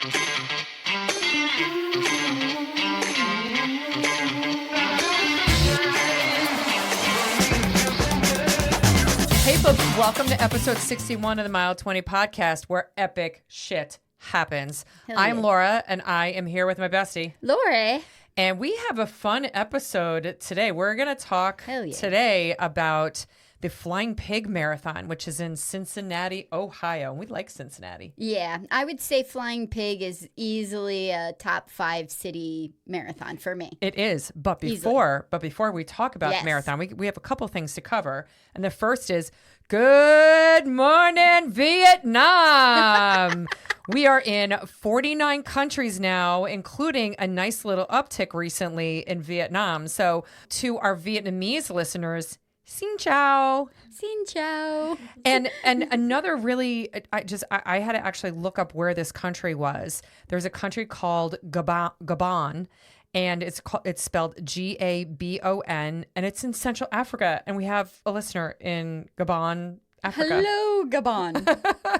Hey folks, welcome to episode 61 of the Mile 20 podcast, where epic shit happens. I'm Laura, and I am here with my bestie, Lori. And we have a fun episode today. We're going to talk today about the Flying Pig Marathon, which is in Cincinnati, Ohio. We like Cincinnati. Yeah, I would say Flying Pig is easily a top 5 city marathon for me. It is, but before we talk about the marathon, we have a couple things to cover. And the first is, good morning, Vietnam. We are in 49 countries now, including a nice little uptick recently in Vietnam. So to our Vietnamese listeners, xin chào. Xin chào. And another really, I had to actually look up where this country was. There's a country called Gabon, and it's spelled Gabon, and it's in Central Africa. And we have a listener in Gabon, Africa. Hello, Gabon.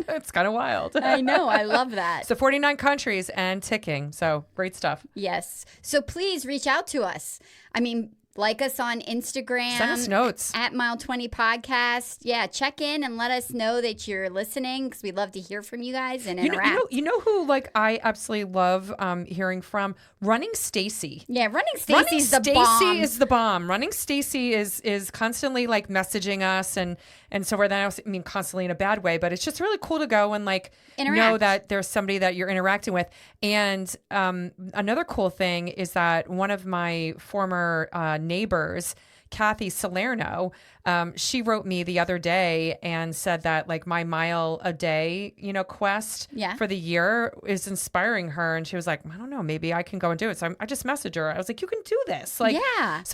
It's kind of wild. I know. I love that. So 49 countries and ticking. So great stuff. Yes. So please reach out to us. I mean, like us on Instagram. Send us notes. At Mile 20 Podcast. Yeah, check in and let us know that you're listening, because we'd love to hear from you guys and interact. You know who I absolutely love hearing from? Running Stacy. Yeah, Running Stacy's the bomb. Stacy is the bomb. Running Stacy is constantly messaging us and so we're then, I mean, constantly in a bad way, but it's just really cool to go and know that there's somebody that you're interacting with. And another cool thing is that one of my former neighbors, Kathy Salerno, she wrote me the other day and said that my mile a day, quest for the year is inspiring her. And she was like, I don't know, maybe I can go and do it. So I just messaged her. I was like, you can do this. So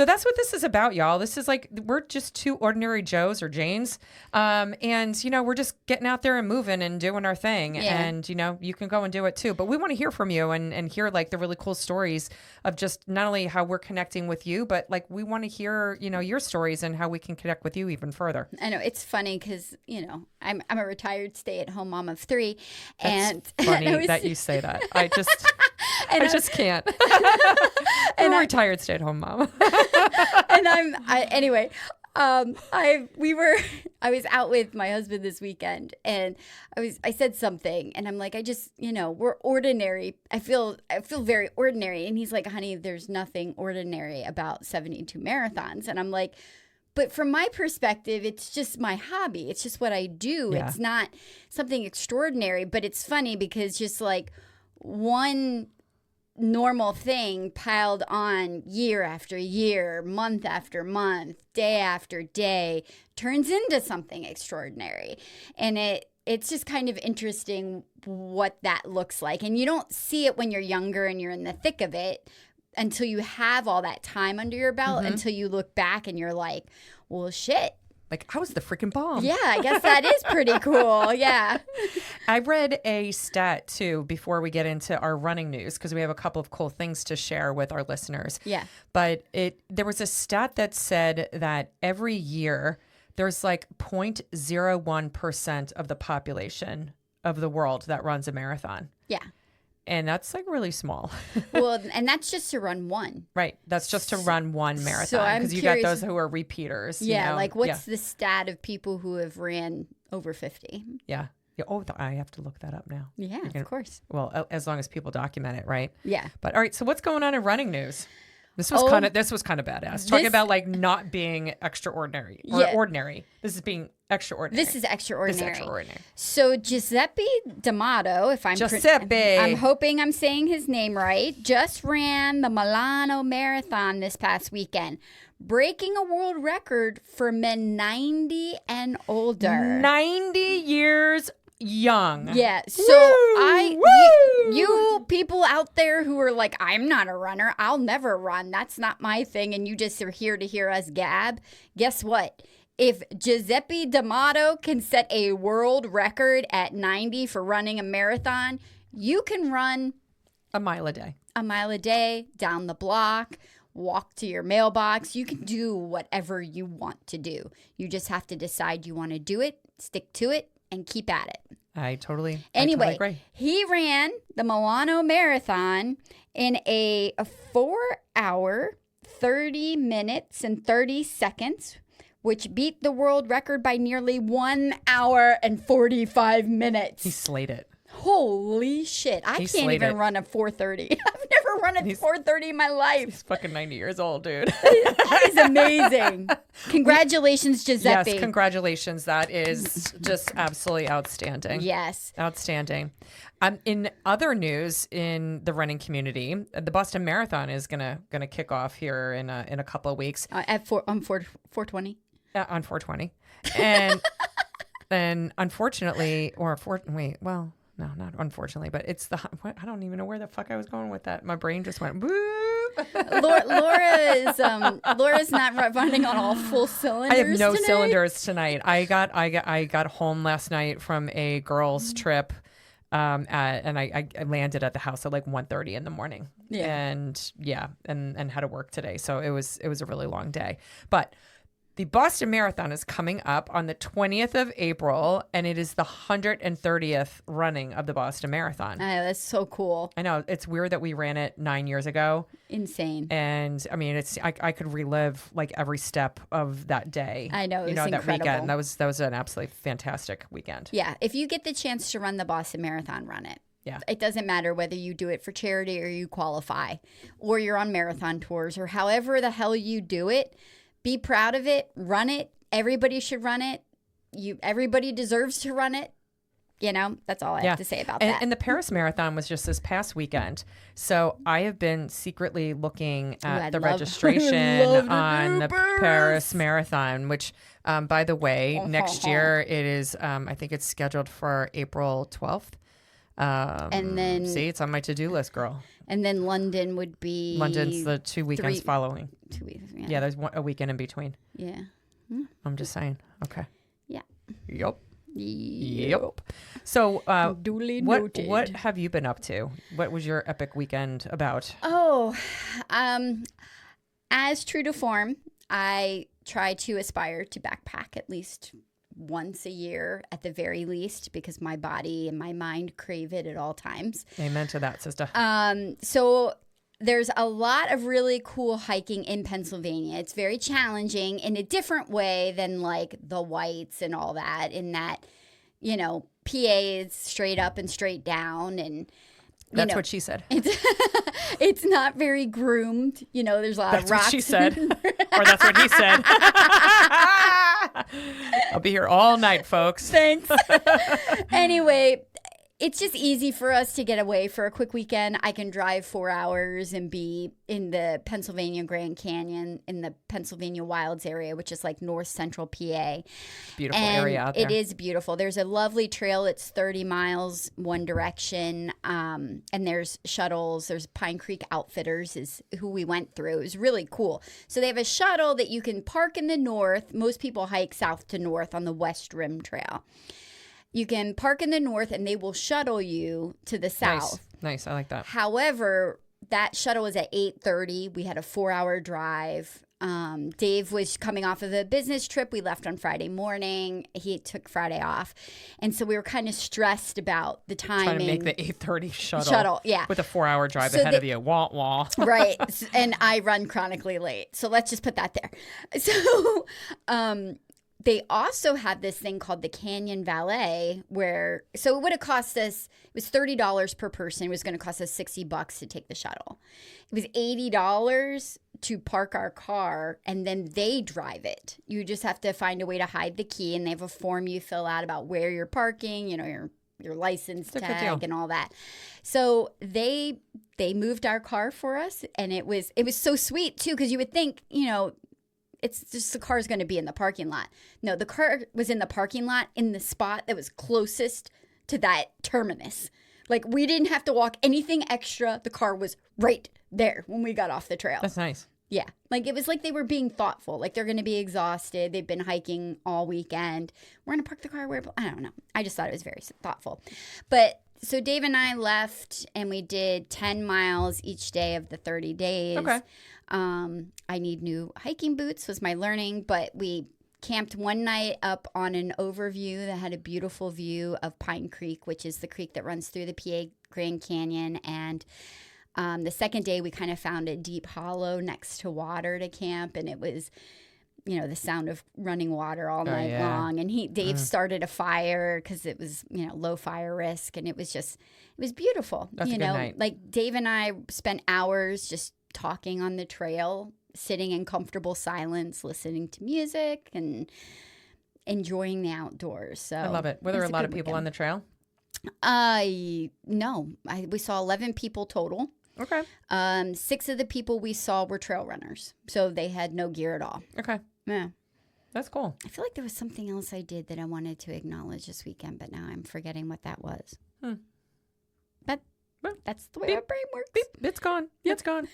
that's what this is about, y'all. This is we're just two ordinary Joes or Janes. And, we're just getting out there and moving and doing our thing. Yeah. And, you can go and do it too. But we want to hear from you and hear the really cool stories of just not only how we're connecting with you, but we want to hear, your stories and how we can connect with you even further. I know it's funny because I'm a retired stay-at-home mom of 3, That's funny that you say that. I just can't. I'm a retired stay-at-home mom. And I was out with my husband this weekend, and I said something, and I'm like, we're ordinary. I feel very ordinary. And he's like, honey, there's nothing ordinary about 72 marathons. And I'm like, but from my perspective, it's just my hobby. It's just what I do. Yeah. It's not something extraordinary, but it's funny because just one normal thing piled on year after year, month after month, day after day turns into something extraordinary. And it's just kind of interesting what that looks like. And you don't see it when you're younger and you're in the thick of it until you have all that time under your belt, until you look back and you're like, well, shit. I was the freaking bomb. Yeah, I guess that is pretty cool. Yeah. I read a stat, too, before we get into our running news, because we have a couple of cool things to share with our listeners. Yeah. But there was a stat that said that every year there's 0.01% of the population of the world that runs a marathon. Yeah. And that's really small. Well, and that's just to run one. Right. That's just to run one marathon. Because you got those who are repeaters. Yeah. What's the stat of people who have ran over 50? Yeah. Oh, I have to look that up now. Yeah, of course. Well, as long as people document it, right? Yeah. But all right. So what's going on in running news? This was kind of badass. Talking about not being extraordinary or ordinary. This is being extraordinary. This is extraordinary. So Giuseppe D'Amato, I'm hoping I'm saying his name right, just ran the Milano Marathon this past weekend, breaking a world record for men 90 and older. 90 years young. Yeah. So you people out there who are like, I'm not a runner, I'll never run, that's not my thing, and you just are here to hear us gab. Guess what? If Giuseppe D'Amato can set a world record at 90 for running a marathon, you can run a mile a day. A mile a day, down the block, walk to your mailbox. You can do whatever you want to do. You just have to decide you want to do it, stick to it, and keep at it. I totally agree. He ran the Milano Marathon in a 4 hour, 30 minutes and 30 seconds, which beat the world record by nearly 1 hour and 45 minutes. He slayed it. Holy shit. I can't even run a 4:30. I've never run a 4:30 in my life. He's fucking 90 years old, dude. That is amazing. Congratulations, Giuseppe. Yes, congratulations. That is just absolutely outstanding. Yes. Outstanding. In other news in the running community, the Boston Marathon is gonna kick off here in a couple of weeks. On 420? On 420. And then unfortunately, no, not unfortunately, but it's I don't even know where the fuck I was going with that. My brain just went, boop. Laura's not running on all full cylinders. I have no cylinders tonight. I got home last night from a girls' trip, and I landed at the house at like 1:30 in the morning. Yeah. And had to work today. So it was a really long day. But the Boston Marathon is coming up on the 20th of April, and it is the 130th running of the Boston Marathon. I know, that's so cool. I know. It's weird that we ran it 9 years ago. Insane. And, I mean, I could relive, like, every step of that day. I know. It was that incredible. weekend. That was an absolutely fantastic weekend. Yeah. If you get the chance to run the Boston Marathon, run it. Yeah. It doesn't matter whether you do it for charity or you qualify or you're on marathon tours or however the hell you do it. Be proud of it. Run it. Everybody should run it. Everybody deserves to run it. You know, that's all I have to say about that. And the Paris Marathon was just this past weekend. So I have been secretly looking at the registration on the Paris Marathon, which, by the way, next year it is, I think it's scheduled for April 12th. And then see, it's on my to-do list, girl. And then London would be London's the 2 weekends following. 2 weeks. Yeah, there's a weekend in between. Yeah. I'm just saying. Okay. Yeah. Yep. So, duly noted. What have you been up to? What was your epic weekend about? Oh, as true to form, I try to aspire to backpack at least once a year at the very least, because my body and my mind crave it at all times. Amen to that, sister. So there's a lot of really cool hiking in Pennsylvania. It's very challenging in a different way than like the Whites and all that, in that, you know, PA is straight up and straight down, and that's what she said. It's not very groomed. You know, there's a lot of rocks. That's what she said. Or that's what he said. I'll be here all night, folks. Thanks. Anyway, it's just easy for us to get away for a quick weekend. I can drive 4 hours and be in the Pennsylvania Grand Canyon, in the Pennsylvania Wilds area, which is like north central PA. Beautiful area out there. It is beautiful. There's a lovely trail. It's 30 miles one direction. And there's shuttles. There's Pine Creek Outfitters is who we went through. It was really cool. So they have a shuttle that you can park in the north. Most people hike south to north on the West Rim Trail. You can park in the north and they will shuttle you to the south. Nice. I like that. However, that shuttle was at 8:30. We had a 4-hour drive. Dave was coming off of a business trip. We left on Friday morning. He took Friday off. And so we were kind of stressed about the timing. Trying to make the 8:30 shuttle. Yeah. With a 4-hour drive ahead of you. Wah, wah. Right. And I run chronically late. So let's just put that there. So, they also had this thing called the Canyon Valet, so it would have cost us, it was $30 per person. It was going to cost us $60 to take the shuttle. It was $80 to park our car, and then they drive it. You just have to find a way to hide the key, and they have a form you fill out about where you're parking, you know, your license tag and all that. So they moved our car for us, and it was so sweet too, because you would think, you know, it's just the car's going to be in the parking lot. No, the car was in the parking lot in the spot that was closest to that terminus. Like, we didn't have to walk anything extra. The car was right there when we got off the trail. That's nice. Yeah. Like, it was like they were being thoughtful. Like, they're going to be exhausted. They've been hiking all weekend. We're going to park the car where, I don't know. I just thought it was very thoughtful. But so Dave and I left, and we did 10 miles each day of the 30 days. Okay. I need new hiking boots was my learning, but we camped one night up on an overview that had a beautiful view of Pine Creek, which is the creek that runs through the PA Grand Canyon. And the second day, we kind of found a deep hollow next to water to camp, and it was, the sound of running water all night long. And Dave started a fire because it was, low fire risk, and it was beautiful. That's a good night. Like Dave and I spent hours just talking on the trail, sitting in comfortable silence, listening to music and enjoying the outdoors. So I love it. Were there a lot of people on the trail? No. We saw 11 people total. Okay. 6 of the people we saw were trail runners, so they had no gear at all. Okay. Yeah. That's cool. I feel like there was something else I did that I wanted to acknowledge this weekend, but now I'm forgetting what that was. But that's the way our brain works. Beep. It's gone. Yep. It's gone.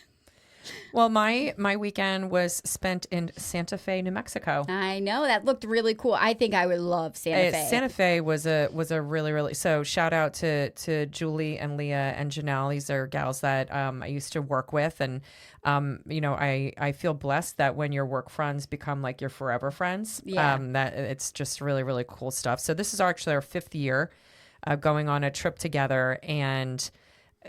Well, my weekend was spent in Santa Fe, New Mexico. I know, that looked really cool. I think I would love Santa Fe. Santa Fe was a really, really, so shout out to Julie and Leah and Janelle. These are gals that I used to work with, and I feel blessed that when your work friends become like your forever friends. That it's just really, really cool stuff. So this is actually our 5th year going on a trip together, and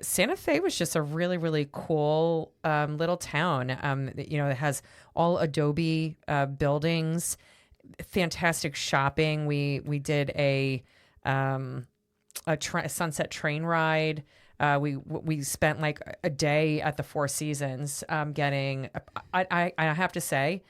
Santa Fe was just a really, really cool little town. It has all adobe buildings, fantastic shopping. We did a sunset train ride. We spent like a day at the Four Seasons getting. I have to say,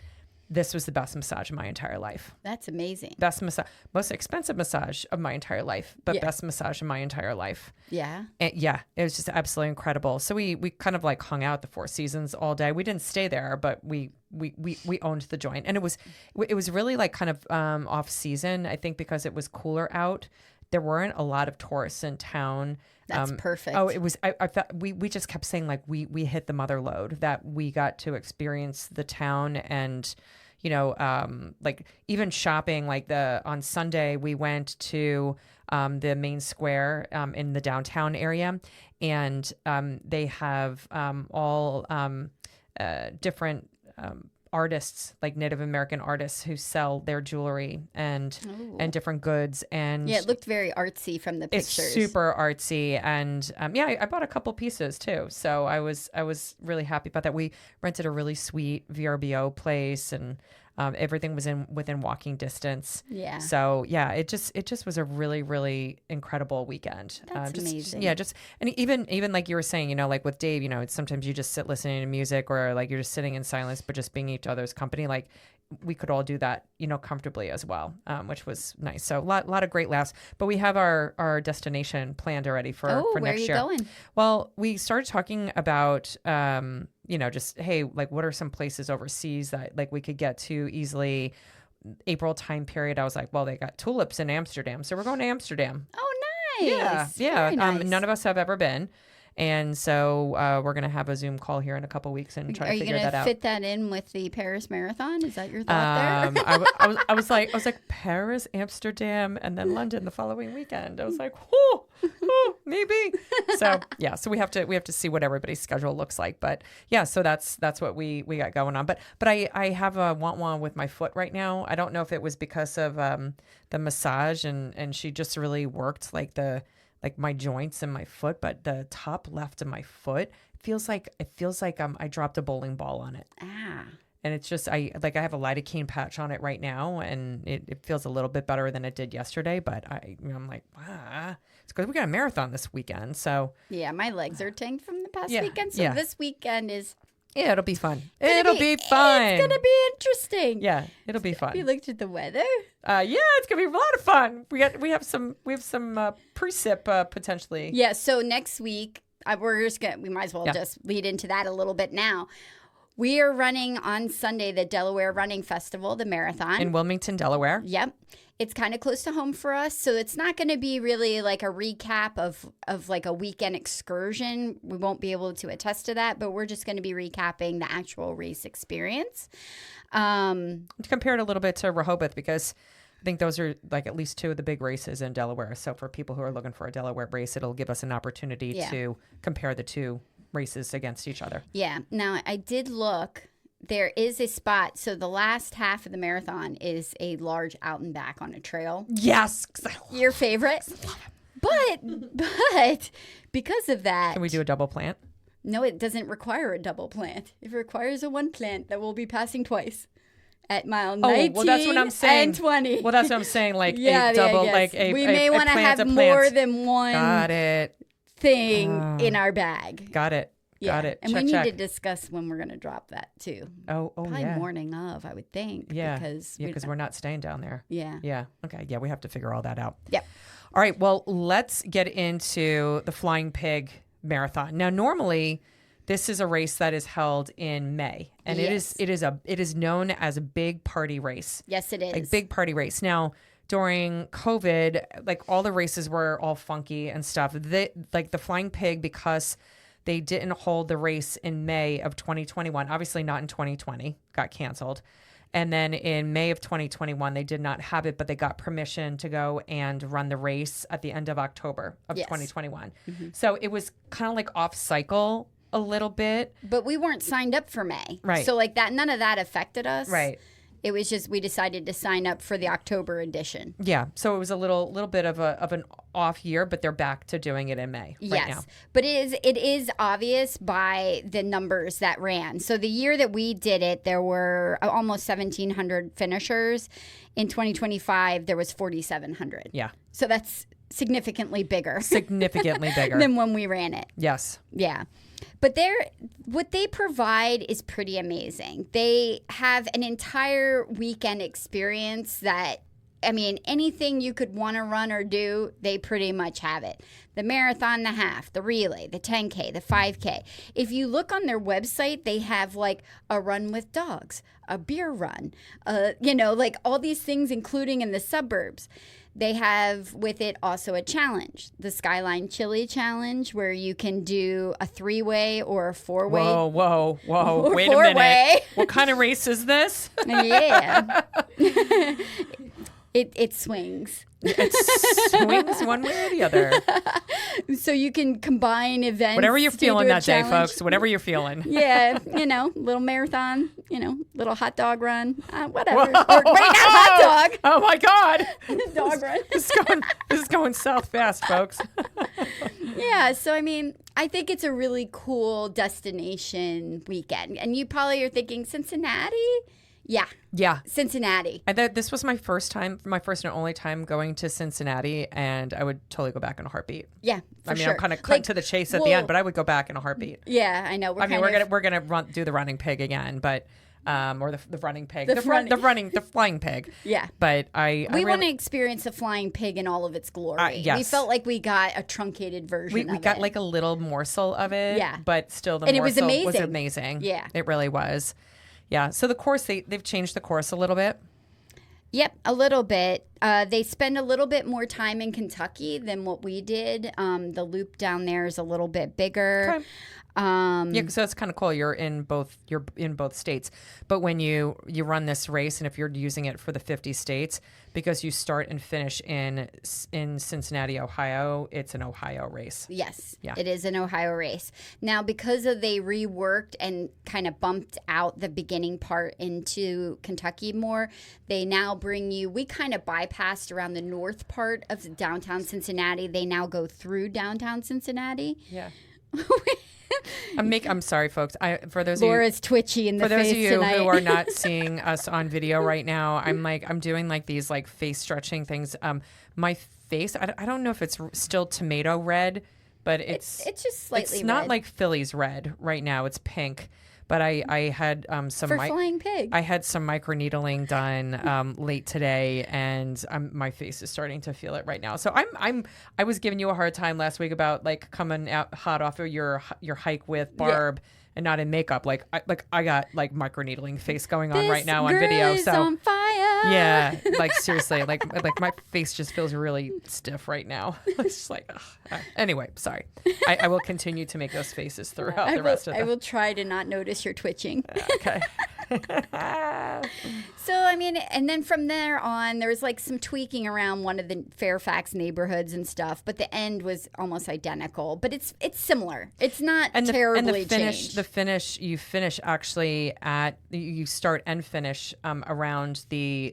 this was the best massage of my entire life. That's amazing. Best massage, most expensive massage of my entire life, but best massage of my entire life. Yeah. And it was just absolutely incredible. So we kind of like hung out at the Four Seasons all day. We didn't stay there, but we owned the joint, and it was really like kind of off season. I think because it was cooler out, there weren't a lot of tourists in town. That's perfect. Oh, it was. I thought we just kept saying like we hit the mother load, that we got to experience the town, and like even shopping. Like on Sunday we went to the main square in the downtown area, and they have all different artists, like Native American artists, who sell their jewelry and different goods. And it looked very artsy from the pictures. It's super artsy, and I bought a couple pieces too. So I was really happy about that. We rented a really sweet VRBO place, and everything was within walking distance. Yeah. So it just was a really, really incredible weekend. That's amazing. And even like you were saying, like with Dave, it's sometimes you just sit listening to music, or like you're just sitting in silence, but just being each other's company. Like we could all do that, comfortably as well, which was nice. So a lot of great laughs. But we have our destination planned already for next year. Where are you going? Well, we started talking about just, hey, like what are some places overseas that like we could get to easily. April time period, I was like, well, they got tulips in Amsterdam, so we're going to Amsterdam. Oh, nice. Yeah. Very nice. None of us have ever been. And so we're going to have a Zoom call here in a couple weeks and try to figure that out. Are you going to fit that in with the Paris Marathon? Is that your thought there? I was like Paris, Amsterdam, and then London the following weekend. I was like, maybe. So we have to see what everybody's schedule looks like. But so that's what we got going on. But I have a want with my foot right now. I don't know if it was because of the massage and she just really worked like my joints and my foot, but the top left of my foot feels like I dropped a bowling ball on it. And it's just I have a lidocaine patch on it right now, and it feels a little bit better than it did yesterday. But I'm like, it's because we got a marathon this weekend. So my legs are tanked from the past weekend. So this weekend is. Yeah, it'll be fun. It'll be fun. It's going to be interesting. Yeah, it'll be fun. Have you looked at the weather? It's going to be a lot of fun. We have some precip potentially. Yeah, so next week we might as well just lead into that a little bit now. We are running on Sunday the Delaware Running Festival, the marathon. In Wilmington, Delaware. Yep. It's kind of close to home for us, so it's not going to be really like a recap of like a weekend excursion. We won't be able to attest to that, but we're just going to be recapping the actual race experience. To compare it a little bit to Rehoboth, because I think those are like at least 2 of the big races in Delaware. So for people who are looking for a Delaware race, it'll give us an opportunity to compare the 2 races against each other. Yeah. Now, I did look. there is a spot. So the last half of the marathon is a large out and back on a trail. Yes. Your favorite. But because of that. Can we do a double plant? No, it doesn't require a double plant. It requires a one plant that we'll be passing twice. At mile 19 well, that's what I'm saying. And 20. Well, that's what I'm saying. Like a double, yes. like we may want to have more than one Got it. thing in our bag. Got it. Got it. And check, we need check. to discuss when we're going to drop that too. Probably yeah. morning of, I would think. Yeah. Because we're not staying down there. Yeah. Yeah. Okay. Yeah. We have to figure all that out. Yep. All right. Well, let's get into the Flying Pig Marathon. Now, normally, this is a race that is held in May, and it is known as a big party race. Yes, it is. Like big party race. Now, during COVID, like all the races were all funky and stuff. Like the Flying Pig, because they didn't hold the race in May of 2021, obviously not in 2020, got canceled. And then in May of 2021, they did not have it, but they got permission to go and run the race at the end of October of 2021. Mm-hmm. So it was kind of like off cycle a little bit. But we weren't signed up for May. Right. So like that, none of that affected us. Right. It was just we decided to sign up for the October edition. Yeah. So it was a little bit of an off year, but they're back to doing it in May right now. But it is obvious by the numbers that ran. So the year that we did it, there were almost 1,700 finishers. In 2025, there was 4,700. Yeah. So that's significantly bigger. Significantly bigger. Than when we ran it. Yes. Yeah. But what they provide is pretty amazing. They have an entire weekend experience that, I mean, anything you could want to run or do, they pretty much have it. The marathon, the half, the relay, the 10K, the 5K. If you look on their website, they have like a run with dogs, a beer run, like all these things, including in the suburbs. They have with it also a challenge, the Skyline Chili Challenge, where you can do a 3-way or a 4-way. Whoa. Wait a four-way. minute. What kind of race is this? Yeah. It swings. It swings one way or the other. So you can combine events. Whatever you're feeling that challenge. day, folks. Whatever you're feeling. Yeah, little marathon, little hot dog run, whatever. Or, wait, not hot dog. Oh my God. Dog run. This is going south fast, folks. Yeah, so I mean, I think it's a really cool destination weekend. And you probably are thinking Cincinnati? Yeah. Cincinnati. This was my first and only time going to Cincinnati, and I would totally go back in a heartbeat. Yeah, for sure. I'm kind of cut to the chase at the end, but I would go back in a heartbeat. Yeah, I know. We're gonna do the running pig again, but or the running pig, the flying pig. Yeah, but we want to experience the flying pig in all of its glory. Yes. We felt like we got a truncated version. We got like a little morsel of it. Yeah, but still it was amazing. Was amazing. Yeah, it really was. Yeah, so the course, they've changed the course a little bit. Yep, a little bit. They spend a little bit more time in Kentucky than what we did. The loop down there is a little bit bigger. Okay. Yeah, so it's kind of cool. You're in both states, but when you run this race, and if you're using it for the 50 states, because you start and finish in Cincinnati, Ohio, it's an Ohio race. Yes, yeah, it is an Ohio race. Now, because they reworked and kind of bumped out the beginning part into Kentucky more, they now bring you. We kind of bypassed around the north part of downtown Cincinnati. They now go through downtown Cincinnati. Yeah. I'm sorry, folks. For those Laura's of you, twitchy in the face for those of you tonight. who are not seeing us on video right now, I'm doing like these like face stretching things. My face, I don't know if it's still tomato red, but it's just slightly. It's not red. like Philly's red right now. It's pink. But I had some for flying pig. I had some microneedling done late today, and my face is starting to feel it right now. So I was giving you a hard time last week about like coming out hot off of your hike with Barb. Yeah. And not in makeup, I got like microneedling face going on right now on video. Is so on fire. Yeah, like seriously, like my face just feels really stiff right now. It's just like, ugh. Anyway, sorry. I will continue to make those faces throughout the rest of the. I will try to not notice your twitching. Okay. So, I mean, and then from there on, there was like some tweaking around one of the Fairfax neighborhoods and stuff, but the end was almost identical. But it's similar. It's not terribly changed. The finish, you finish actually you start and finish around the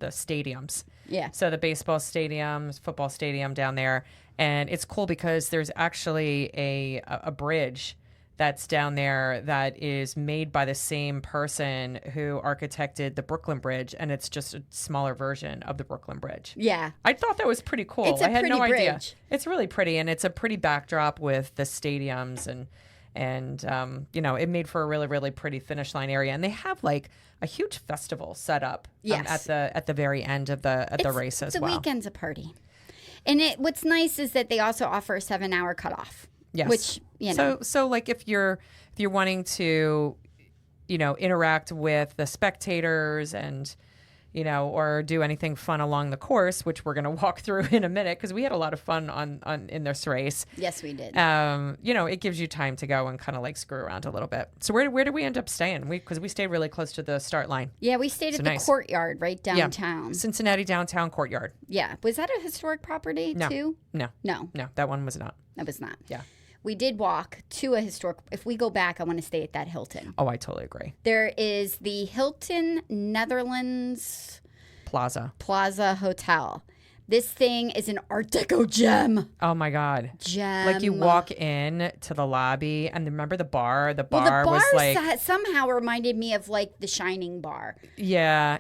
stadiums. Yeah. So the baseball stadiums, football stadium down there, and it's cool because there's actually a bridge that's down there that is made by the same person who architected the Brooklyn Bridge, and it's just a smaller version of the Brooklyn Bridge. Yeah. I thought that was pretty cool. It's a I had no pretty idea. bridge. It's really pretty, and it's a pretty backdrop with the stadiums, and it made for a really, really pretty finish line area. And they have like a huge festival set up at the very end of the race as well. The weekend's a party. And what's nice is that they also offer a 7-hour cutoff. Yes. Which, So like if you're wanting to, interact with the spectators and, or do anything fun along the course, which we're going to walk through in a minute because we had a lot of fun in this race. Yes, we did. It gives you time to go and kind of like screw around a little bit. So where did we end up staying? Because we stayed really close to the start line. Yeah, we stayed at the courtyard right downtown. Yeah. Cincinnati downtown courtyard. Yeah. Was that a historic property too? No, that one was not. That was not. Yeah. We did walk to a historic. If we go back, I want to stay at that Hilton. Oh, I totally agree. There is the Hilton Netherlands Plaza Hotel. This thing is an Art Deco gem. Oh my God. Gem. Like you walk in to the lobby and remember the bar? The bar, the bar was like somehow reminded me of like the Shining bar. Yeah.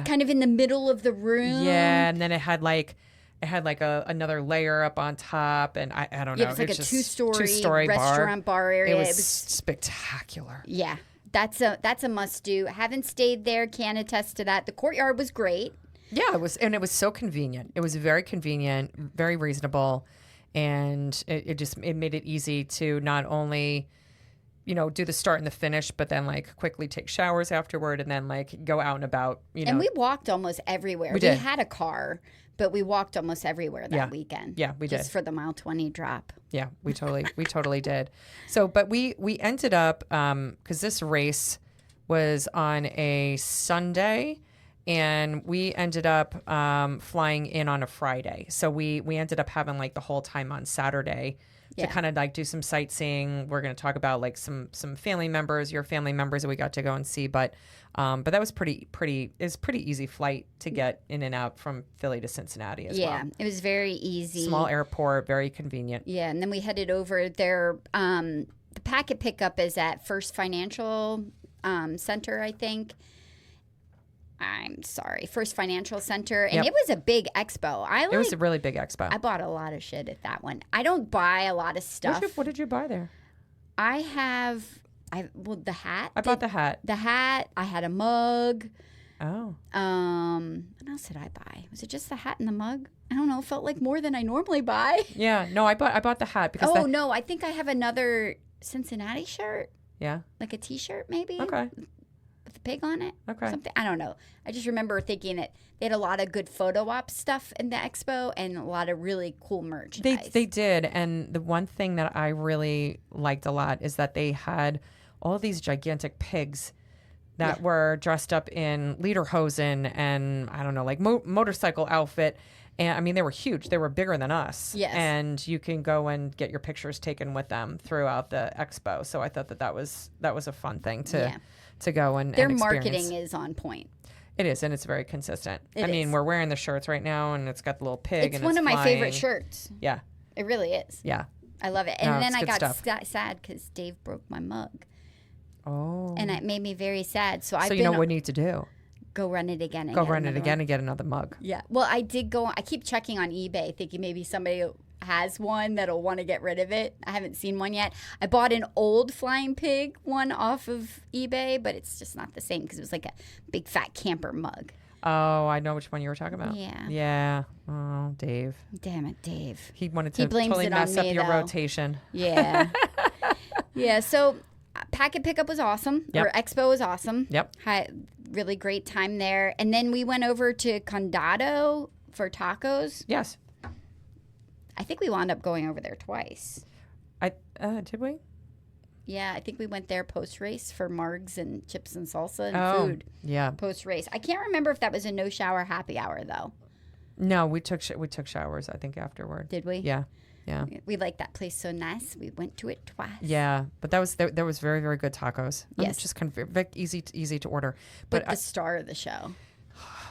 Kind of in the middle of the room. Yeah, and then it had like another layer up on top, and I don't know. It was like a two-story restaurant bar area. It was spectacular. Yeah, that's a must-do. Haven't stayed there, can attest to that. The courtyard was great. Yeah, it was so convenient. It was very convenient, very reasonable, and it made it easy to not only do the start and the finish, but then like quickly take showers afterward, and then like go out and about. And we walked almost everywhere. We did. Had a car. But we walked almost everywhere that weekend. Yeah, we did. Just for the mile 20 drop. Yeah, we totally did. So, but we ended up, because this race was on a Sunday, and we ended up flying in on a Friday. So we ended up having like the whole time on Saturday to kind of like do some sightseeing. We're going to talk about like some family members, your family members that we got to go and see, but that was pretty easy flight to get in and out from Philly to Cincinnati as well. Yeah, it was very easy. Small airport, very convenient. Yeah, and then we headed over there. The packet pickup is at First Financial Center, I think. I'm sorry, First Financial Center, and it was a big expo. It was a really big expo. I bought a lot of shit at that one. I don't buy a lot of stuff. What did you buy there? The hat. I bought the hat. The hat. I had a mug. Oh. What else did I buy? Was it just the hat and the mug? I don't know. It felt like more than I normally buy. Yeah. No, I bought the hat because. Oh no! I think I have another Cincinnati shirt. Yeah. Like a T-shirt, maybe. Okay. With the pig on it. Okay. Something. I don't know. I just remember thinking that they had a lot of good photo op stuff in the expo and a lot of really cool merchandise. They did, and the one thing that I really liked a lot is that they had all these gigantic pigs that were dressed up in lederhosen and I don't know, like motorcycle outfit. And I mean, they were huge. They were bigger than us. Yes. And you can go and get your pictures taken with them throughout the expo. So I thought that was a fun thing to go and their experience. marketing is on point. It is, and it's very consistent. I mean, we're wearing the shirts right now, and it's got the little pig. It's one of my favorite shirts. Yeah. It really is. Yeah. I love it. And then I got sad because Dave broke my mug. Oh. And it made me very sad. So you know what we need to do? Go run it again. And get another mug. Yeah. Well, I did go. I keep checking on eBay, thinking maybe somebody has one that'll want to get rid of it. I haven't seen one yet. I bought an old Flying Pig one off of eBay, but it's just not the same because it was like a big fat camper mug. Oh, I know which one you were talking about. Yeah. Yeah. Oh, Dave. Damn it, Dave. He wanted to totally mess up your rotation. Yeah. Yeah. So packet pickup was awesome. Yep. Or expo was awesome. Yep. Had really great time there. And then we went over to Condado for tacos. Yes. I think we wound up going over there twice. Did we? Yeah, I think we went there post-race for margs and chips and salsa and food. Yeah. Post-race. I can't remember if that was a no-shower happy hour, though. No, we took showers, I think, afterward. Did we? Yeah. Yeah. We liked that place so nice. We went to it twice. Yeah, but there was very, very good tacos. Yes. Just kind of very easy to order. But the star of the show.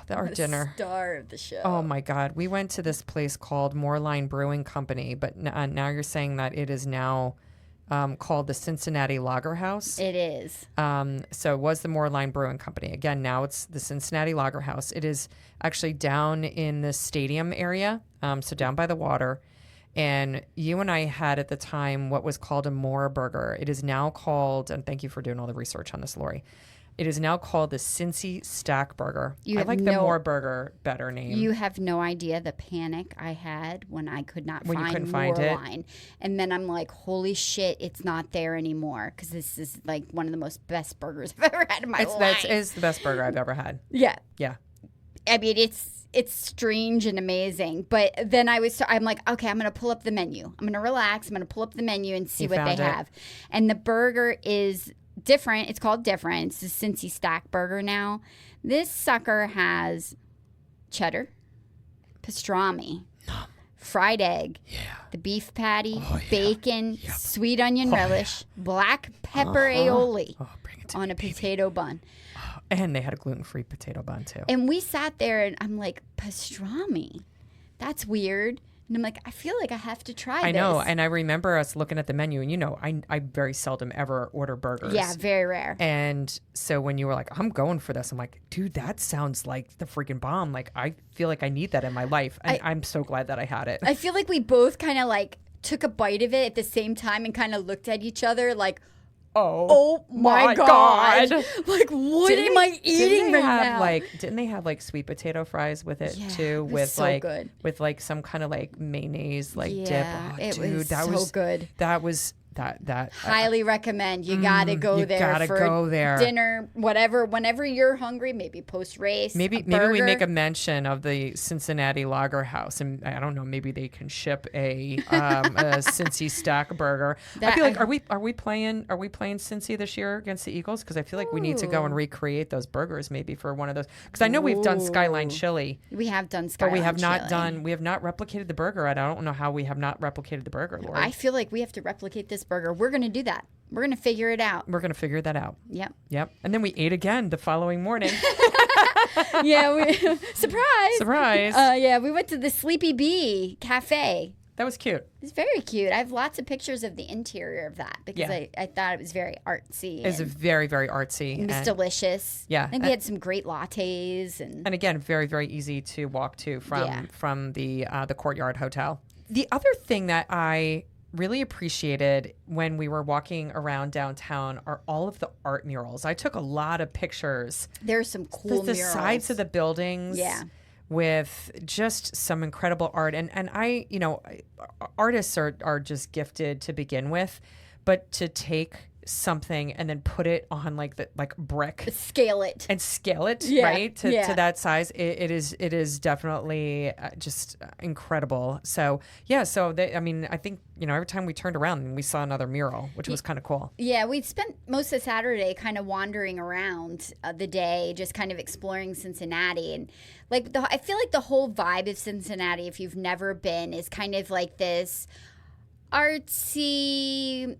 Our dinner. Star of the show. Oh my God. We went to this place called Moerline Brewing Company, but now you're saying that it is now called the Cincinnati Lager House. It is. So it was the Moerline Brewing Company. Again, now it's the Cincinnati Lager House. It is actually down in the stadium area, so down by the water. And you and I had at the time what was called a MoerBurger. It is now called, and thank you for doing all the research on this, Lori. It is now called the Cincy Stack Burger. I like the MoerBurger better name. You have no idea the panic I had when I could not when find you couldn't find Moerline. And then I'm like, holy shit, it's not there anymore. Because this is like one of the most best burgers I've ever had in my life. That is the best burger I've ever had. Yeah. Yeah. I mean, it's strange and amazing. But then I'm like, okay, I'm going to pull up the menu. I'm going to relax. I'm going to pull up the menu and see what they have. And the burger is different. It's called different. It's the Cincy Stack Burger now. This sucker has cheddar, pastrami, fried egg, the beef patty, bacon, sweet onion relish, black pepper aioli on a potato bun. And they had a gluten-free potato bun, too. And we sat there, and I'm like, pastrami? That's weird. And I'm like, I feel like I have to try this. I know. And I remember us looking at the menu, and I very seldom ever order burgers. Yeah, very rare. And so when you were like, I'm going for this, I'm like, dude, that sounds like the freaking bomb. Like, I feel like I need that in my life. And I'm so glad that I had it. I feel like we both kind of like took a bite of it at the same time and kind of looked at each other like, oh my God. Like, what am I eating right now? Didn't they have like sweet potato fries with it too? With so good. With like some kind of like mayonnaise dip. Oh, it dude, was that so was good. That was that highly recommend. You gotta go there. Dinner, whenever you're hungry, maybe post race. Maybe we make a mention of the Cincinnati Lager House, and I don't know, maybe they can ship a Cincy Stack Burger. I feel like are we playing Cincy this year against the Eagles? Because I feel like we need to go and recreate those burgers maybe for one of those. Because I know we've done Skyline Chili. We have done Skyline, but we have not replicated the burger. I don't know how we have not replicated the burger, Lori. I feel like we have to replicate this burger. We're going to do that. We're going to figure it out. We're going to figure that out. Yep. And then we ate again the following morning. Surprise. We went to the Sleepy Bee Cafe. That was cute. It's very cute. I have lots of pictures of the interior of that because I thought it was very artsy. It's very, very artsy. It was delicious. Yeah. I think we had some great lattes. And again, very, very easy to walk to from the Courtyard Hotel. The other thing that I really appreciated when we were walking around downtown are all of the art murals. I took a lot of pictures. There's some cool the murals. Sides of the buildings. Yeah. With just some incredible art. And I, artists are just gifted to begin with, but to take something and then put it on like brick, scale it right to that size, it is definitely just incredible. So I think every time we turned around we saw another mural, which was kind of cool. We spent most of Saturday kind of wandering around the day, just kind of exploring Cincinnati. And I feel like the whole vibe of Cincinnati, if you've never been, is kind of like this artsy,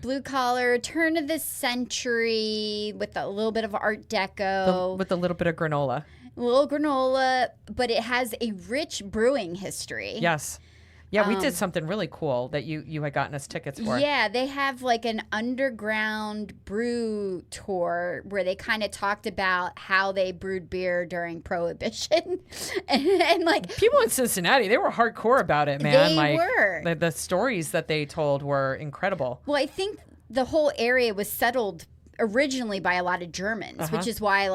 blue collar, turn of the century with a little bit of Art Deco, with a little bit of granola. But it has a rich brewing history. Yes. Yeah, we did something really cool that you had gotten us tickets for. Yeah, they have like an underground brew tour where they kind of talked about how they brewed beer during Prohibition. and like people in Cincinnati, they were hardcore about it, man. They were. The stories that they told were incredible. Well, I think the whole area was settled originally by a lot of Germans, which is why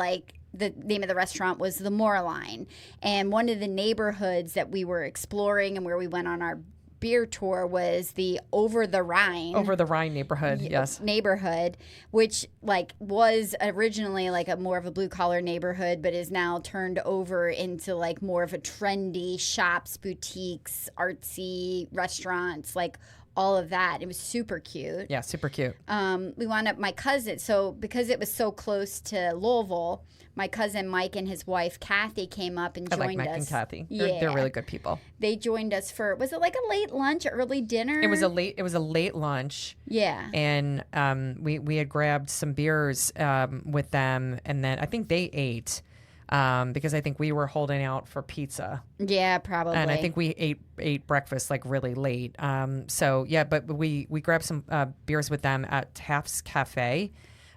the name of the restaurant was the Moerline. And one of the neighborhoods that we were exploring and where we went on our beer tour was the Over the Rhine neighborhood. Yes. Neighborhood, which was originally a more of a blue collar neighborhood, but is now turned over into more of a trendy shops, boutiques, artsy restaurants, all of that. It was super cute. Yeah, super cute. We wound up, my cousin, so because it was so close to Louisville, my cousin Mike and his wife Kathy came up and joined us. I like Mike and Kathy. Yeah. They're really good people. They joined us for, was it like a late lunch, early dinner? It was a late lunch. Yeah. And we had grabbed some beers with them, and then I think they ate. Because I think we were holding out for pizza. Yeah, probably. And I think we ate breakfast like really late. So yeah, but we grabbed some beers with them at Taft's Cafe.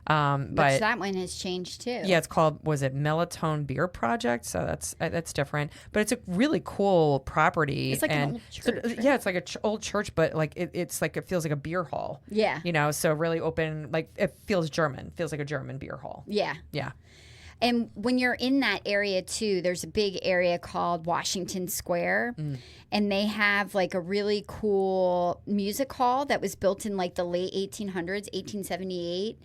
But that one has changed too. Yeah, it's called, was it Melatonin Beer Project? So that's different. But it's a really cool property. It's like an old church. So, yeah, it's like an old church, but like it's like, it feels like a beer hall. Yeah. You know, so really open, like it feels German. Feels like a German beer hall. Yeah. Yeah. And when you're in that area too, there's a big area called Washington Square, and they have like a really cool music hall that was built in like the late 1800s, 1878,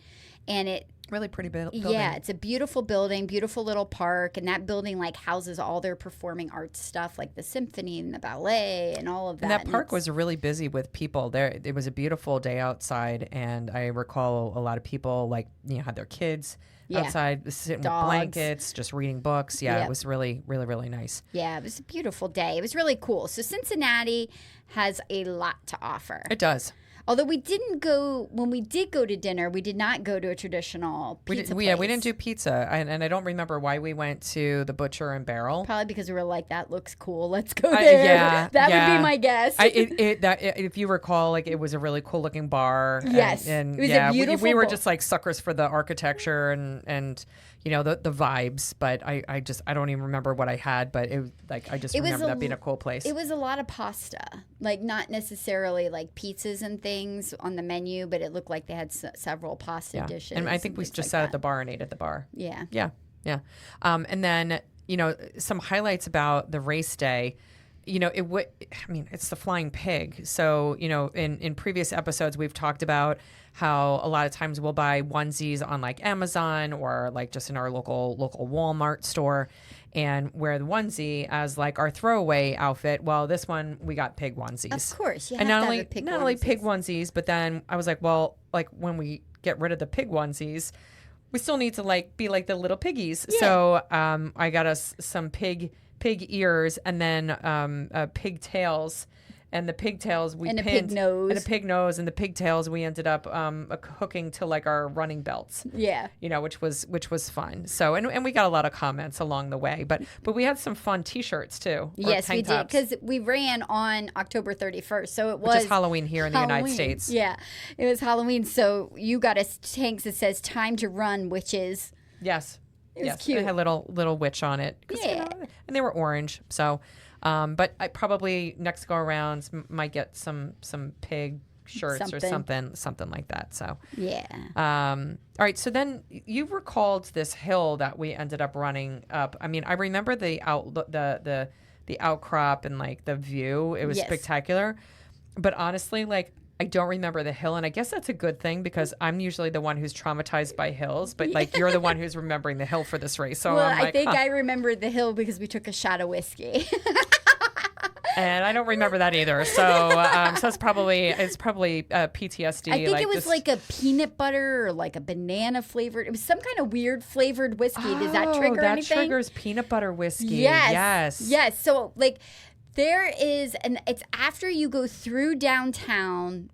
and it really pretty building. Yeah, it's a beautiful building, beautiful little park, and that building like houses all their performing arts stuff, like the symphony and the ballet and all of that. And that park was really busy with people. There, it was a beautiful day outside, and I recall a lot of people like had their kids. Yeah. Outside, sitting with blankets, just reading books. Yeah, It was really, really, really nice. Yeah, it was a beautiful day. It was really cool. So Cincinnati has a lot to offer. It does. Although we didn't go, when we did go to dinner, we did not go to a traditional pizza place. Yeah, we didn't do pizza. And I don't remember why we went to the Butcher and Barrel. Probably because we were like, that looks cool. Let's go there. That would be my guess. If you recall, like it was a really cool looking bar. Yes. And it was a beautiful we were just like suckers for the architecture and the vibes, but I don't even remember what I had, but it was like I just remember that being a cool place. It was a lot of pasta, like not necessarily like pizzas and things on the menu, but it looked like they had several pasta dishes. And I think we just sat at the bar and ate at the bar. Yeah. Yeah. And then some highlights about the race day. It's the flying pig. So, in previous episodes, we've talked about how a lot of times we'll buy onesies on like Amazon or like just in our local Walmart store and wear the onesie as like our throwaway outfit. Well, this one we got pig onesies. Of course. And not only pig onesies, but then I was like, well, like when we get rid of the pig onesies, we still need to like be like the little piggies. Yeah. So I got us some pig ears and then pig tails. And the pigtails we pinned. A pig nose. And a pig nose. And the pigtails we ended up hooking to like our running belts. Yeah. Which was fun. So, and we got a lot of comments along the way. But we had some fun T-shirts too. Yes, we did. Because we ran on October 31st. So it was. Which is Halloween here in the United States. Yeah. It was Halloween. So you got a tank that says time to run, which is. Yes. It was cute. It had little witch on it. Yeah. And they were orange. So. But I probably next go around might get some pig shirts or something like that. So yeah. All right. So then you recalled this hill that we ended up running up. I mean, I remember the outcrop and like the view. It was spectacular. But honestly, like I don't remember the hill, and I guess that's a good thing because I'm usually the one who's traumatized by hills. But like you're the one who's remembering the hill for this race. So I think I remembered the hill because we took a shot of whiskey. And I don't remember that either. So it's probably PTSD. I think it was like a peanut butter or like a banana flavored. It was some kind of weird flavored whiskey. Does that trigger anything? That triggers peanut butter whiskey. Yes. So like there is, and it's after you go through downtown.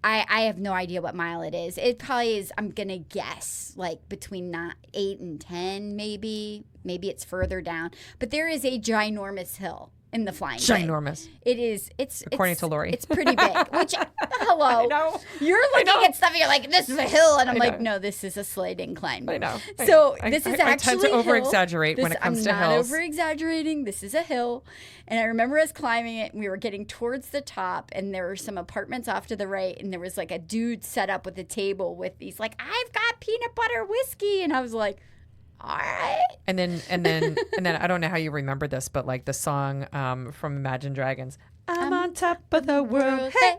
I have no idea what mile it is. It probably is, I'm going to guess, like between 8 and 10 maybe. Maybe it's further down. But there is a ginormous hill in the flying ginormous pig. It is. It's according to Lori. It's pretty big. Which hello, I know. You're looking at stuff. And you're like, this is a hill, and I'm like, no, this is a slight incline. I know. So this is actually. I tend to over-exaggerate when it comes to hills. I'm not over-exaggerating. This is a hill, and I remember us climbing it. And we were getting towards the top, and there were some apartments off to the right, and there was like a dude set up with a table with these like, I've got peanut butter whiskey, and I was like. All right. And then I don't know how you remember this, but like the song from Imagine Dragons, I'm on top of the world. Hey,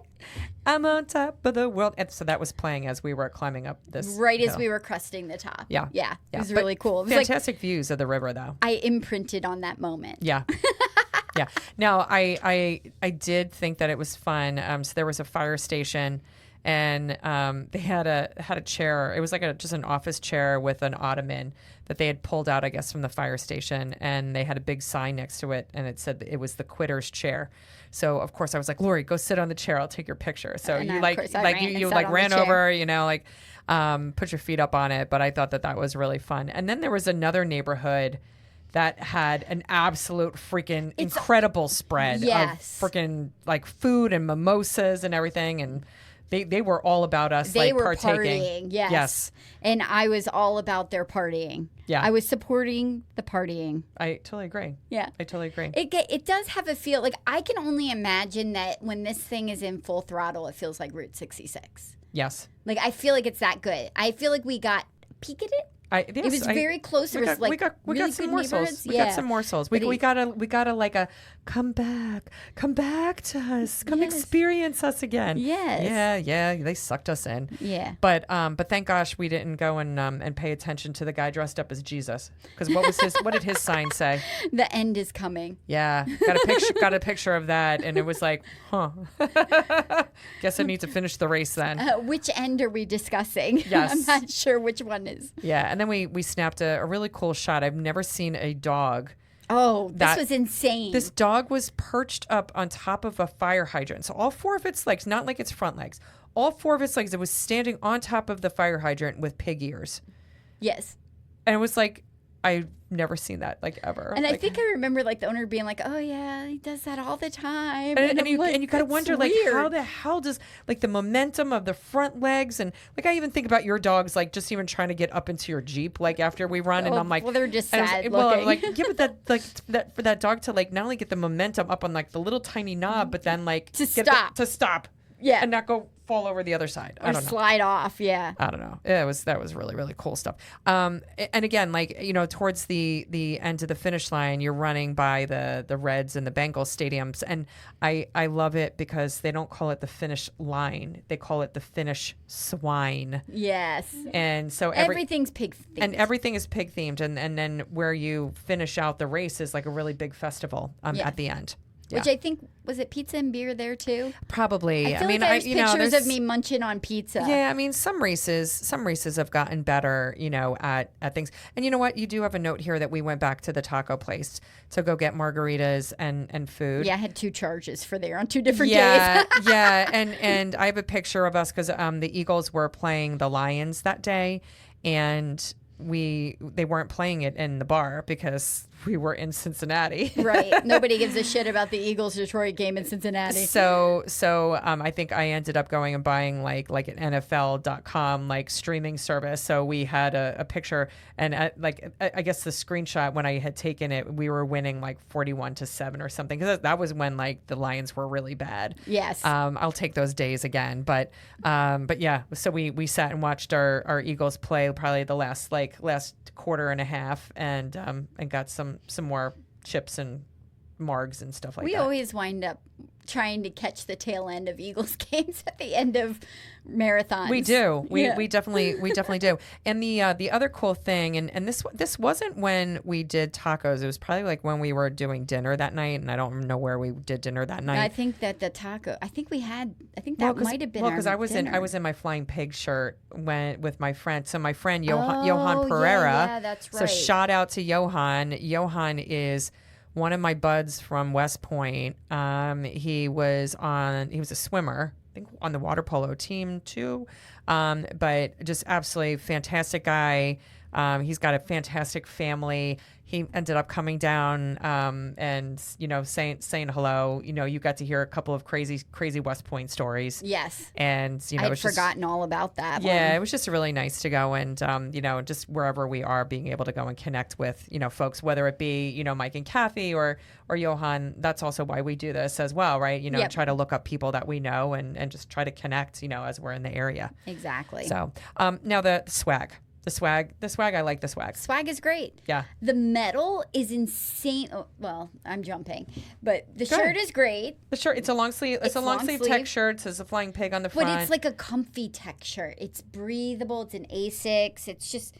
I'm on top of the world. And so that was playing as we were climbing up this hill. As we were cresting the top. Yeah. It was really cool. It was fantastic views of the river, though. I imprinted on that moment. Yeah. Yeah. Now, I did think that it was fun. So there was a fire station, and they had a chair. It was like just an office chair with an ottoman that they had pulled out, I guess, from the fire station, and they had a big sign next to it, and it said it was the quitter's chair. So of course I was like, Lori, go sit on the chair. I'll take your picture. So And you I ran over, put your feet up on it. But I thought that was really fun. And then there was another neighborhood that had an absolute freaking incredible spread of freaking like food and mimosas and everything. And they were all about us they were partaking. Partying, yes. And I was all about their partying. Yeah. I was supporting the partying. I totally agree. Yeah. I totally agree. It does have a feel, like I can only imagine that when this thing is in full throttle, it feels like Route 66. Yes. Like I feel like it's that good. I feel like we got a peek at it. It was very close. It was like we really got some good morsels. neighborhoods. We got some morsels. We gotta like a come back to us, come experience us again. Yes. Yeah. They sucked us in. Yeah. But thank gosh we didn't go and pay attention to the guy dressed up as Jesus, because what did his sign say? The end is coming. Yeah, got a picture of that, and it was like, huh. Guess I need to finish the race then. Which end are we discussing? Yes. I'm not sure which one is. Yeah, and then we snapped a really cool shot. I've never seen a dog. Oh, this was insane. This dog was perched up on top of a fire hydrant. So all four of its legs, not like its front legs, all four of its legs, it was standing on top of the fire hydrant with pig ears. Yes. And it was like, I've never seen that like ever. And I think I remember like the owner being like, "Oh yeah, he does that all the time." And you gotta wonder like weird. how the hell does like the momentum of the front legs, and like I even think about your dogs like just even trying to get up into your Jeep like after we run, and I'm like, well, they're just sad looking. Well, I'm like, yeah, but that for that dog to like not only get the momentum up on like the little tiny knob, but then like to stop, yeah, and not go fall over the other side. I don't know. Slide off, yeah. I don't know. That was really, really cool stuff. And again, like, towards the end of the finish line, you're running by the Reds and the Bengals stadiums. And I love it because they don't call it the finish line. They call it the finish swine. Yes. And so everything's pig themed. And everything is pig themed. And then where you finish out the race is like a really big festival at the end. Yeah. Which I think, was it pizza and beer there too? Probably. I mean, there's pictures of me munching on pizza. Yeah, I mean, some races have gotten better, at things. And you know what? You do have a note here that we went back to the taco place to go get margaritas and food. Yeah, I had 2 charges for there on 2 different days. Yeah, and I have a picture of us because the Eagles were playing the Lions that day, and they weren't playing it in the bar because we were in Cincinnati. Right. Nobody gives a shit about the Eagles Detroit game in Cincinnati. So I think I ended up going and buying like an NFL.com like streaming service. So we had a picture, and I guess the screenshot when I had taken it, we were winning like 41-7 or something, because that was when like the Lions were really bad. Yes. I'll take those days again. But yeah, so we sat and watched our Eagles play probably the last quarter and a half, and got some more chips and margs and stuff like that. We always wind up trying to catch the tail end of Eagles games at the end of marathons. We do. We definitely do. And the other cool thing, and this wasn't when we did tacos. It was probably like when we were doing dinner that night, and I don't know where we did dinner that night. I think that the taco. I think that might have been. Well, because I was in my flying pig shirt with my friend. So my friend Johan Pereira. Yeah, that's right. So shout out to Johan. Johan is one of my buds from West Point. He was a swimmer, I think on the water polo team too. But just absolutely fantastic guy. He's got a fantastic family. He ended up coming down and saying hello. You got to hear a couple of crazy West Point stories. Yes. And I'd forgotten all about that. Yeah, it was just really nice to go and just wherever we are, being able to go and connect with folks, whether it be Mike and Kathy or Johan. That's also why we do this as well, right? Yep. Try to look up people that we know and just try to connect as we're in the area. Exactly. So now the swag. The swag, I like the swag. Swag is great. Yeah. The metal is insane. Oh, well, I'm jumping, but the shirt is great. The shirt, it's a long sleeve. It's a long sleeve tech shirt. It says a flying pig on the front. But it's like a comfy tech shirt. It's breathable. It's an Asics. It's just.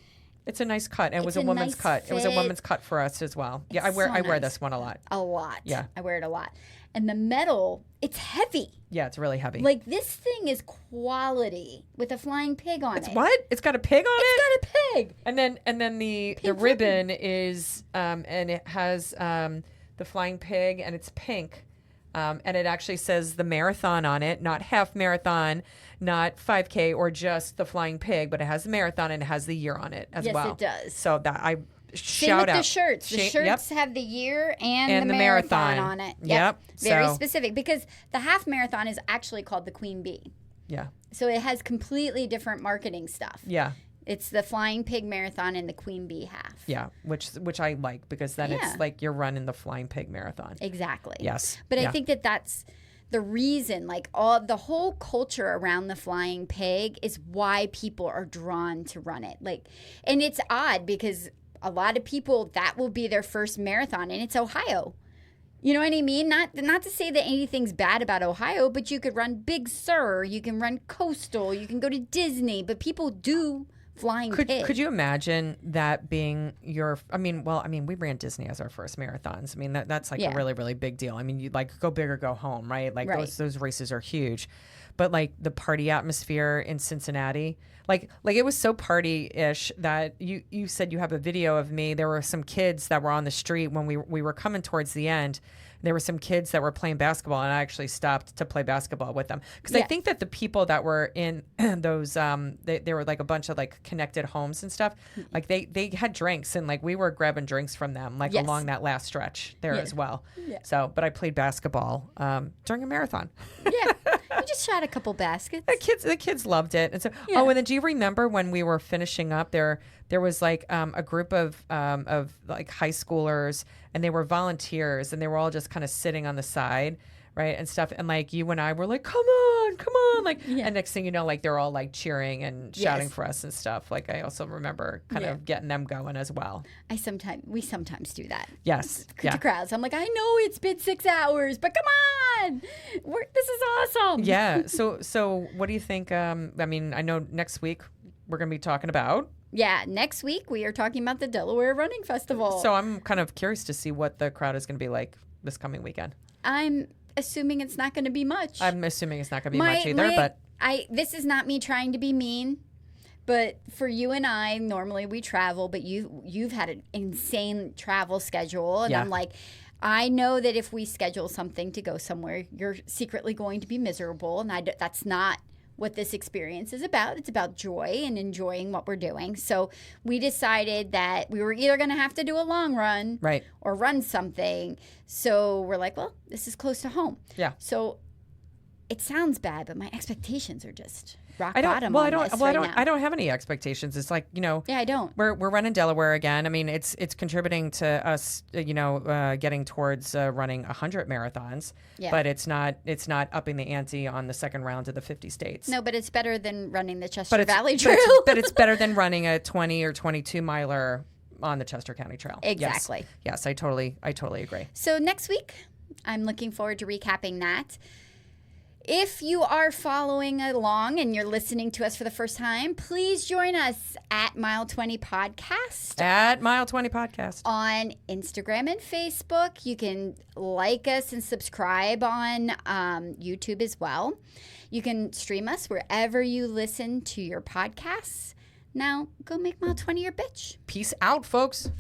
It's a nice cut. And it was a woman's cut. It was a woman's cut for us as well. Yeah, I wear this one a lot. A lot. Yeah. I wear it a lot. And the metal, it's heavy. Yeah, it's really heavy. Like this thing is quality with a flying pig on it. What? It's got a pig on it? It's got a pig. And then the ribbon is and it has the flying pig and it's pink. And it actually says the marathon on it, not half marathon, not 5K or just the flying pig, but it has the marathon and it has the year on it as well. Yes, it does. So that I Same shout with out. The shirts. The shirts have the year and the marathon on it. Yep. Very specific because the half marathon is actually called the Queen Bee. Yeah. So it has completely different marketing stuff. Yeah. It's the Flying Pig Marathon and the Queen Bee half. Yeah, which I like because then it's like you're running the Flying Pig Marathon. Exactly. Yes. But I think that's the reason, like the whole culture around the Flying Pig is why people are drawn to run it. Like, and it's odd because a lot of people, that will be their first marathon and it's Ohio. You know what I mean? Not to say that anything's bad about Ohio, but you could run Big Sur, you can run Coastal, you can go to Disney, but people do Flying Pig. Could you imagine that being your? I mean, we ran Disney as our first marathons. I mean, that's like a really, really big deal. I mean, you like go big or go home, right? Like those races are huge, but like the party atmosphere in Cincinnati, like it was so party-ish that you said you have a video of me. There were some kids that were on the street when we were coming towards the end. There were some kids that were playing basketball, and I actually stopped to play basketball with them because I think that the people that were in those they were like a bunch of like connected homes and stuff. Like they had drinks, and like we were grabbing drinks from them like along that last stretch there as well. Yeah. So, but I played basketball during a marathon. Yeah, we just shot a couple baskets. The kids loved it, and so and then do you remember when we were finishing up there? There was like a group of like high schoolers, and they were volunteers, and they were all just kind of sitting on the side, right, and stuff. And like you and I were like, come on, like. And next thing you know, like they're all like cheering and shouting for us and stuff. Like I also remember kind of getting them going as well. We sometimes do that. Yes. To crowds. I'm like, I know it's been 6 hours, but come on, this is awesome. Yeah. So what do you think? I mean, I know next week we're going to be talking about. Yeah, next week we are talking about the Delaware Running Festival. So I'm kind of curious to see what the crowd is going to be like this coming weekend. I'm assuming it's not going to be much. I'm assuming it's not going to be much either. But this is not me trying to be mean, but for you and I, normally we travel, but you've had an insane travel schedule, and I'm like, I know that if we schedule something to go somewhere, you're secretly going to be miserable, and that's not what this experience is about. It's about joy and enjoying what we're doing. So we decided that we were either going to have to do a long run or run something. So we're like, well, this is close to home. Yeah. So it sounds bad, but my expectations are just rock bottom. I don't have any expectations. It's like, I don't. We're running Delaware again. I mean, it's contributing to us, getting towards running 100 marathons. Yeah. But it's not upping the ante on the second round of the 50 states. No, but it's better than running the Chester Valley Trail. But it's better than running a 20 or 22 miler on the Chester County Trail. Exactly. Yes, I totally agree. So next week, I'm looking forward to recapping that. If you are following along and you're listening to us for the first time, please join us at Mile 20 Podcast. At Mile 20 Podcast. On Instagram and Facebook. You can like us and subscribe on YouTube as well. You can stream us wherever you listen to your podcasts. Now, go make Mile 20 your bitch. Peace out, folks.